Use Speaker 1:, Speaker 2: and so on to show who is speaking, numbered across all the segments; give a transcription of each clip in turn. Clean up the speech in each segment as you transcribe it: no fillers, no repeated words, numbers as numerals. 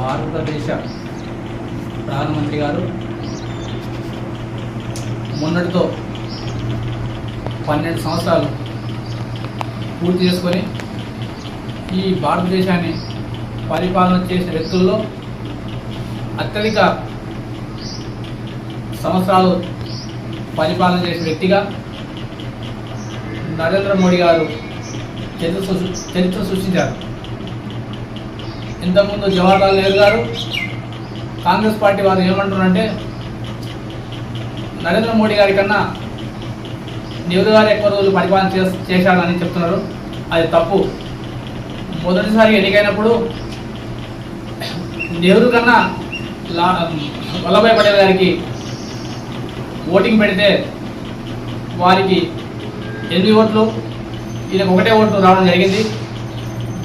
Speaker 1: భారతదేశ ప్రధానమంత్రి గారు మొన్నటితో 12 సంవత్సరాలు పూర్తి చేసుకొని ఈ భారతదేశాన్ని పరిపాలన చేసిన వ్యక్తుల్లో అత్యధిక సంవత్సరాలు పరిపాలన చేసిన వ్యక్తిగా నరేంద్ర మోడీ గారు చరిత్ర సృష్టించారు. ఇంతకుముందు జవహర్లాల్ నెహ్రూ గారు కాంగ్రెస్ పార్టీ వారు ఏమంటున్నారంటే నరేంద్ర మోడీ గారి కన్నా నెహ్రూ గారు ఎక్కువ రోజులు పరిపాలన చేశారని చెప్తున్నారు. అది తప్పు. మొదటిసారి ఎన్నికైనప్పుడు నెహ్రూ కన్నా వల్లభాయ్ పటేల్ గారికి ఓటింగ్ పెడితే వారికి 8 ఓట్లు, ఈయనకు 1 ఓటు రావడం జరిగింది.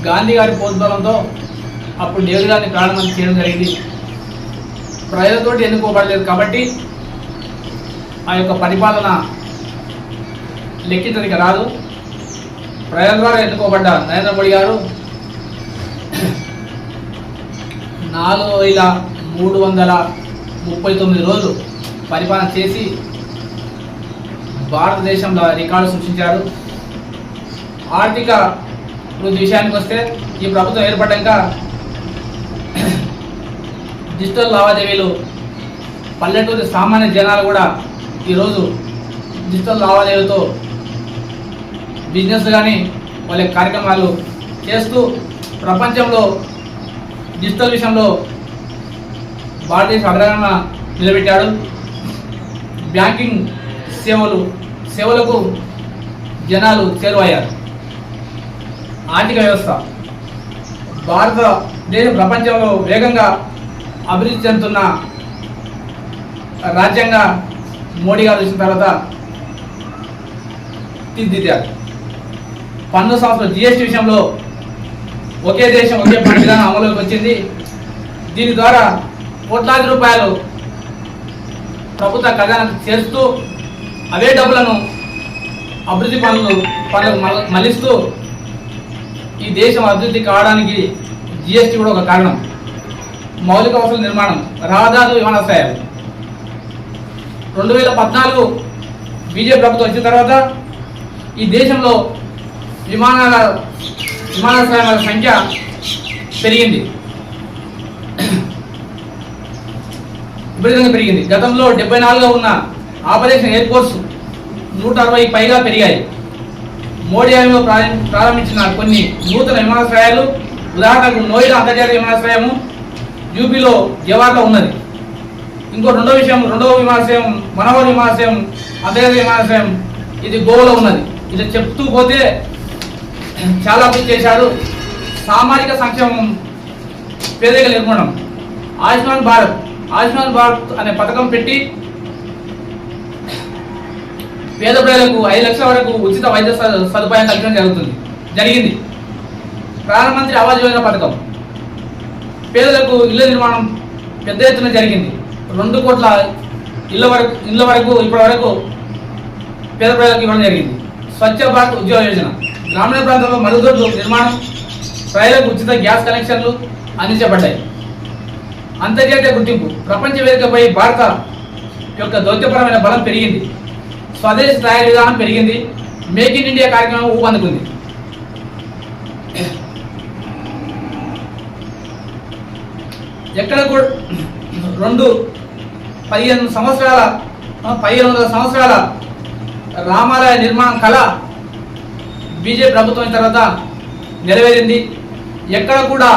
Speaker 1: గాంధీ గారి ప్రోద్బలంతో అప్పుడు నెహ్రూ గారిని ప్రారంభం చేయడం జరిగింది. ప్రజలతో ఎన్నుకోబడలేదు కాబట్టి ఆ యొక్క పరిపాలన లెక్కించడానికి రాదు. ప్రజల ద్వారా ఎన్నుకోబడ్డ నరేంద్ర మోడీ గారు 4339 రోజులు పరిపాలన చేసి భారతదేశంలో రికార్డు సృష్టించారు. ఆర్థిక వృద్ధి విషయానికి వస్తే ఈ ప్రభుత్వం ఏర్పడ్డాక డిజిటల్ లావాదేవీలు పల్లెటూరి సామాన్య జనాలు కూడా ఈరోజు డిజిటల్ లావాదేవీలతో బిజినెస్ కానీ వాళ్ళ కార్యక్రమాలు చేస్తూ ప్రపంచంలో డిజిటల్ విషయంలో భారతదేశ అగ్రగామ నిలబెట్టాడు. బ్యాంకింగ్ సేవలకు జనాలు చేరువయ్యారు. ఆర్థిక వ్యవస్థ భారతదేశం ప్రపంచంలో వేగంగా అభివృద్ధి చెందుతున్న రాజ్యంగా మోడీ గారు వచ్చిన తర్వాత తీర్చిదిద్దారు. పన్ను సంస్థలు జిఎస్టీ విషయంలో ఒకే దేశం ఒకే పన్ను విధానం అమలులోకి వచ్చింది. దీని ద్వారా కోట్లాది రూపాయలు ప్రభుత్వ ఖజానాకు చేస్తూ అవే డబ్బులను అభివృద్ధి పనులకు మళ్లిస్తూ ఈ దేశం అభివృద్ధి కావడానికి జిఎస్టీ కూడా ఒక కారణం. మౌలిక వసతుల నిర్మాణం, రహదారులు, విమానాశ్రయాలు 2014 బీజేపీ ప్రభుత్వం వచ్చిన తర్వాత ఈ దేశంలో విమానాశ్రయాల సంఖ్య పెరిగింది, విపరీతంగా పెరిగింది. గతంలో 74గా ఉన్న ఆపరేషన్ ఎయిర్ఫోర్స్ 160కి పైగా పెరిగాయి. మోడీ హయాంలో ప్రారంభించిన కొన్ని నూతన విమానాశ్రయాలు, ఉదాహరణకు నోయిడా అంతర్జాతీయ విమానాశ్రయము యూపీలో జవాహర్లో ఉన్నది. ఇంకో రెండవ విమానాశ్రయం మనోహర్ విమానాశ్రయం అంతర్జాతీయ విమానాశ్రయం ఇది గోవాలో ఉన్నది. ఇది చెప్తూ పోతే చాలా అభివృద్ధి చేశారు. సామాజిక సంక్షేమం, పేదరిక నిర్మూలనం, ఆయుష్మాన్ భారత్ అనే పథకం పెట్టి పేద ప్రజలకు 5 లక్షల వరకు ఉచిత వైద్య సదుపాయం కల్పించడం జరిగింది. ప్రధానమంత్రి ఆవాస్ యోజన పథకం, పేదలకు ఇళ్ల నిర్మాణం పెద్ద ఎత్తున జరిగింది. 2 కోట్ల ఇళ్ల వరకు ఇప్పటి వరకు పేద ప్రజలకు ఇవ్వడం జరిగింది. స్వచ్ఛ భారత్ ఉద్యోగ యోజన, గ్రామీణ ప్రాంతంలో మరుగుదొడ్ల నిర్మాణం, ప్రజలకు ఉచిత గ్యాస్ కనెక్షన్లు అందించబడ్డాయి. అంతర్జాతీయ గుర్తింపు, ప్రపంచ వేదికపై భారత యొక్క దౌత్యపరమైన బలం పెరిగింది. స్వదేశీ తయారీ విధానం పెరిగింది. మేక్ ఇన్ ఇండియా కార్యక్రమం ఊపందుకుంది. ఎక్కడ కూడా 1500 సంవత్సరాల రామాలయ నిర్మాణం కళ బీజేపీ ప్రభుత్వం తర్వాత నెరవేరింది. ఎక్కడ కూడా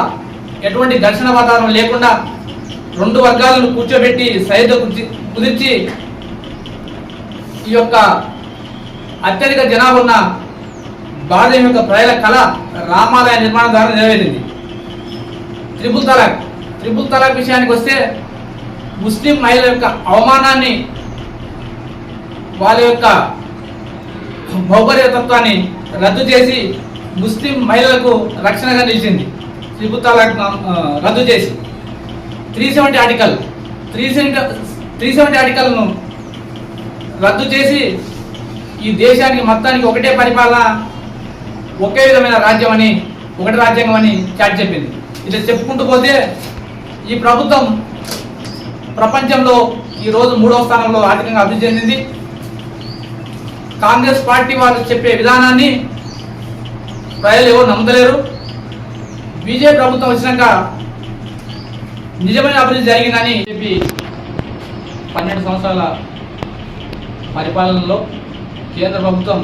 Speaker 1: ఎటువంటి ఘర్షణ వాతావరణం లేకుండా 2 వర్గాలను కూర్చోబెట్టి సైద్య కుదిర్చి ఈ యొక్క అత్యధిక జనాభా ఉన్న భారతదేశం యొక్క ప్రజల కళ రామాలయ నిర్మాణం ద్వారా నెరవేరింది. త్రిపుల్ తలాక్ విషయానికి వస్తే ముస్లిం మహిళల యొక్క అవమానాన్ని, వాళ్ళ యొక్క భౌగోళికత్వాన్ని రద్దు చేసి ముస్లిం మహిళలకు రక్షణగా నిలిచింది. త్రిపుల్ తలాక్ రద్దు చేసి 370 ఆర్టికల్ను రద్దు చేసి ఈ దేశానికి మొత్తానికి ఒకటే పరిపాలన, ఒకే విధమైన రాజ్యం అని, ఒకటి రాజ్యాంగం అని చాటి చెప్పింది. ఇలా చెప్పుకుంటూ పోతే ఈ ప్రభుత్వం ప్రపంచంలో ఈరోజు 3వ స్థానంలో ఆర్థికంగా అభివృద్ధి చెందింది. కాంగ్రెస్ పార్టీ వాళ్ళు చెప్పే విధానాన్ని ప్రజలు ఎవరు నమ్మలేరు. బీజేపీ ప్రభుత్వం వచ్చినాక నిజమైన అభివృద్ధి జరిగిందని చెప్పి 12 సంవత్సరాల పరిపాలనలో కేంద్ర ప్రభుత్వం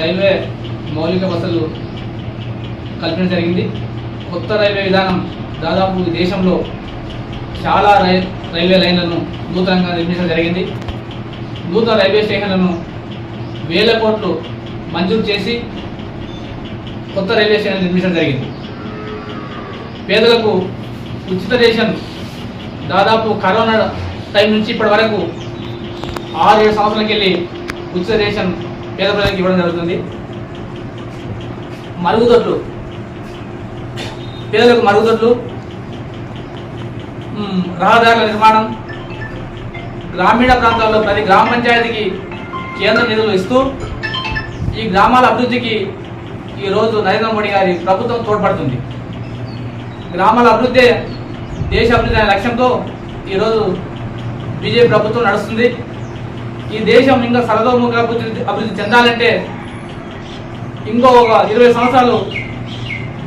Speaker 1: రైల్వే మౌలిక వసతులు కల్పించడం జరిగింది. కొత్త రైల్వే విధానం దాదాపు దేశంలో చాలా రైల్వే లైన్లను నూతనంగా నిర్మించడం జరిగింది. నూతన రైల్వే స్టేషన్లను 1000 కోట్లు మంజూరు చేసి కొత్త రైల్వే స్టేషన్ నిర్మించడం జరిగింది. పేదలకు ఉచిత రేషన్ దాదాపు కరోనా టైం నుంచి ఇప్పటి వరకు 6-7 సంవత్సరాలకి వెళ్ళి ఉచిత రేషన్ పేద ప్రజలకు ఇవ్వడం జరుగుతుంది. మరుగుదొడ్లు, పేదలకు మరుగుదొడ్లు, రహదారుల నిర్మాణం, గ్రామీణ ప్రాంతాల్లో ప్రతి గ్రామ పంచాయతీకి కేంద్ర నిధులు ఇస్తూ ఈ గ్రామాల అభివృద్ధికి ఈరోజు నరేంద్ర మోడీ గారి ప్రభుత్వం తోడ్పడుతుంది. గ్రామాల అభివృద్ధి దేశ అభివృద్ధి అనే లక్ష్యంతో ఈరోజు బీజేపీ ప్రభుత్వం నడుస్తుంది. ఈ దేశం ఇంకా సర్వతోముఖ అభివృద్ధి చెందాలంటే ఇంకో 20 సంవత్సరాలు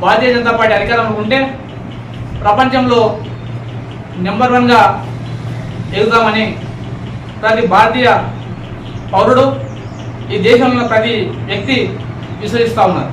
Speaker 1: భారతీయ జనతా పార్టీ అధికారంలో ఉంటే ప్రపంచంలో నెంబర్ 1గా ఎదుగుతామని ప్రతి భారతీయ పౌరుడు, ఈ దేశంలో ప్రతి వ్యక్తి విశ్వసిస్తూ ఉన్నారు.